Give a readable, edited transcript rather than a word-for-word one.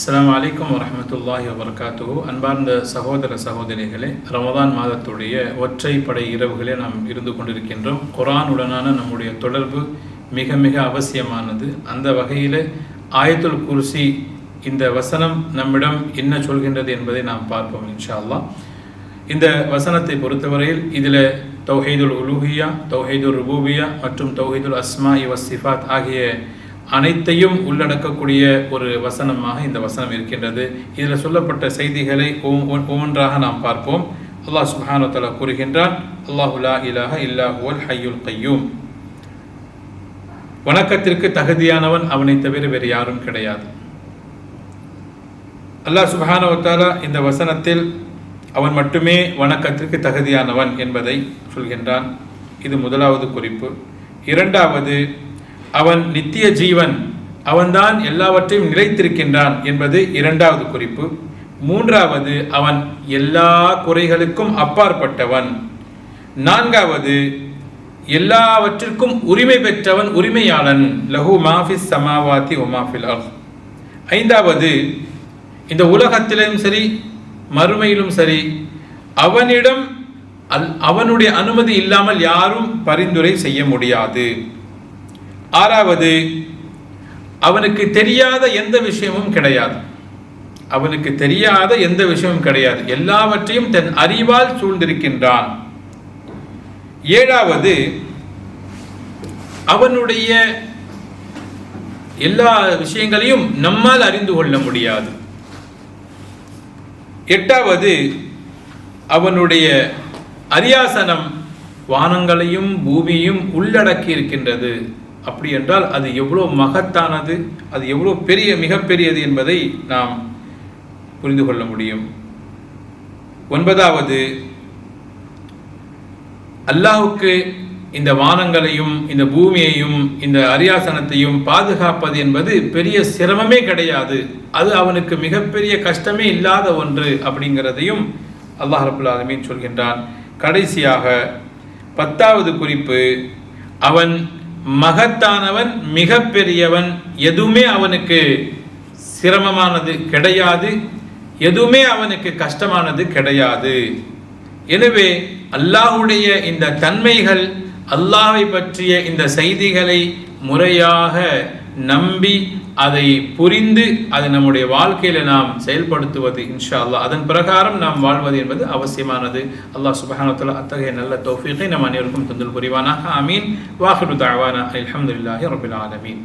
அஸ்ஸலாமு அலைக்கும் வரஹ்மத்துல்லாஹி வபரகாத்துஹு. அன்பார்ந்த சகோதர சகோதரிகளே, ரமதான் மாதத்துடைய ஒற்றைப்படை இரவுகளே நாம் இருந்து கொண்டிருக்கின்றோம். குர்ஆனுடனான நம்முடைய தொடர்பு மிக மிக அவசியமானது. அந்த வகையில் ஆயத்துல் குர்சி இந்த வசனம் நம்மிடம் என்ன சொல்கின்றது என்பதை நாம் பார்ப்போம் இன்ஷா அல்லாஹ். இந்த வசனத்தை பொறுத்தவரையில் இதில் தௌஹீதுல் உலூஹியா, தௌஹீதுல் ருபூபியா மற்றும் தௌஹீதுல் அஸ்மாஇ வஸ்ஸிஃபாத் ஆகிய அனைத்தையும் உள்ளடக்கக்கூடிய ஒரு வசனமாக இந்த வசனம் இருக்கின்றது. இதில் சொல்லப்பட்ட செய்திகளை ஒவ்வொன்றாக நாம் பார்ப்போம். அல்லாஹ் சுப்ஹானஹு வ தஆலா கூறுகின்றான், அல்லாஹு லா இலாஹ இல்லா ஹுவல் ஹய்யுல் கய்யூம். வணக்கத்திற்கு தகுதியானவன் அவனை தவிர வேறு யாரும் கிடையாது. அல்லாஹ் சுப்ஹானஹு வ தஆலா இந்த வசனத்தில் அவன் மட்டுமே வணக்கத்திற்கு தகுதியானவன் என்பதை சொல்கின்றான். இது முதலாவது குறிப்பு. இரண்டாவது, அவன் நித்திய ஜீவன், அவன்தான் எல்லாவற்றையும் நிலைத்திருக்கின்றான் என்பது இரண்டாவது குறிப்பு. மூன்றாவது, அவன் எல்லா குறைகளுக்கும் அப்பாற்பட்டவன். நான்காவது, எல்லாவற்றிற்கும் உரிமை பெற்றவன், உரிமையாளன். லஹு மாஃபிஸ் சமாவாதி வ மாஃபில் அர்த். ஐந்தாவது, இந்த உலகத்திலும் சரி மறுமையிலும் சரி அவனிடம் அவனுடைய அனுமதி இல்லாமல் யாரும் பரிந்துரை செய்ய முடியாது. ஆறாவது, அவனுக்கு தெரியாத எந்த விஷயமும் கிடையாது. அவனுக்கு தெரியாத எந்த விஷயமும் கிடையாது, எல்லாவற்றையும் தன் அறிவால் சூழ்ந்திருக்கின்றான். ஏழாவது, அவனுடைய எல்லா விஷயங்களையும் நம்மால் அறிந்து கொள்ள முடியாது. எட்டாவது, அவனுடைய அரியாசனம் வானங்களையும் பூமியையும் உள்ளடக்கி இருக்கின்றது. அப்படி என்றால் அது எவ்வளோ மகத்தானது, அது எவ்வளோ மிகப்பெரியது என்பதை நாம் புரிந்து கொள்ள முடியும். ஒன்பதாவது, அல்லாஹுக்கு இந்த வானங்களையும் இந்த பூமியையும் இந்த அரியாசனத்தையும் பாதுகாப்பது என்பது பெரிய சிரமமே கிடையாது. அது அவனுக்கு மிகப்பெரிய கஷ்டமே இல்லாத ஒன்று அப்படிங்கிறதையும் அல்லாஹ் ரப்புல் ஆலமீன் சொல்கின்றான். கடைசியாக 10வது குறிப்பு, அவன் மகத்தானவன், மிக பெரியவன். எதுவுமே அவனுக்கு சிரமமானது கிடையாது, எதுவுமே அவனுக்கு கஷ்டமானது கிடையாது. எனவே அல்லாஹுடைய இந்த தன்மைகள், அல்லாஹை பற்றிய இந்த செய்திகளை முறையாக நம்பி அதை புரிந்து அதை நம்முடைய வாழ்க்கையில நாம் செயல்படுத்துவது இன்ஷா அல்லாஹ், அதன் பிரகாரம் நாம் வாழ்வது என்பது அவசியமானது. அல்லாஹ் சுப்ஹானஹு வ தஆலா அத்தகைய நல்ல தௌஃபீகை நம் அனைவருக்கும் தந்தல் புரிவானாக. ஆமீன். வாஹிரு தஅவானா அல்ஹம்துலில்லாஹி ரப்பில் ஆலமீன்.